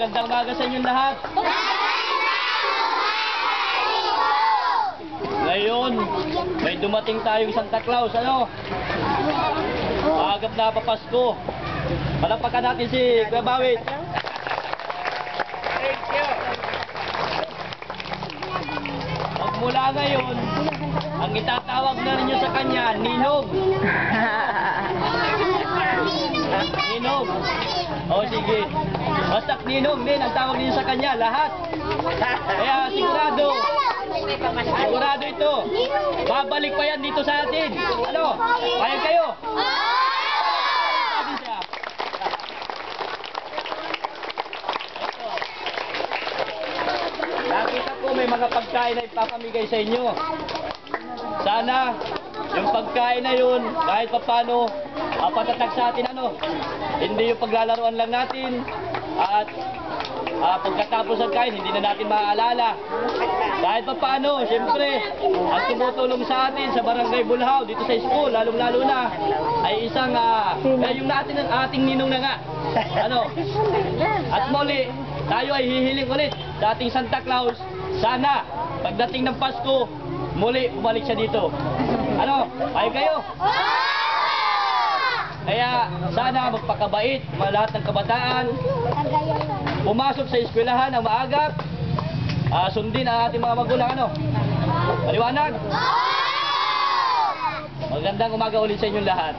magandang umaga sa inyong lahat. Ngayon, may dumating tayong Santa Claus, ano? Maagap na papasko. Palapakan natin si Kuya Bawit. Thank you. Magmula ngayon, ang itatawag na ninyo sa kanya, Ninog. Ninog. O sige. Basta Ninog din ang tawag ninyo sa kanya, lahat. Kaya sigurado ito. Babalik pa yan dito sa atin. Ano? Payag kayo? Nakita ko may mga pagkain na ipapamigay sa inyo. Sana yung pagkain na yun, kahit papano, patatag sa atin, ano, hindi yung paglalaruan lang natin at pagkatapos ng kain, hindi na natin maaalala. Kahit papano, siyempre, ang tumutulong sa atin sa Barangay Bulhaw, dito sa school, lalong-lalo na, ay isang, yung natin ang ating ninong na nga. Ano? At muli, tayo ay hihiling ulit sa ating Santa Claus. Sana, pagdating ng Pasko, muli bumalik siya dito. Ano? Ay kayo? Kaya sana magpakabait lahat ng kabataan. Pumasok sa eskwelahan ng maagap. Sundin ang ating mga magulang, ano? Maliwanag? Magandang umaga ulit sa inyong lahat.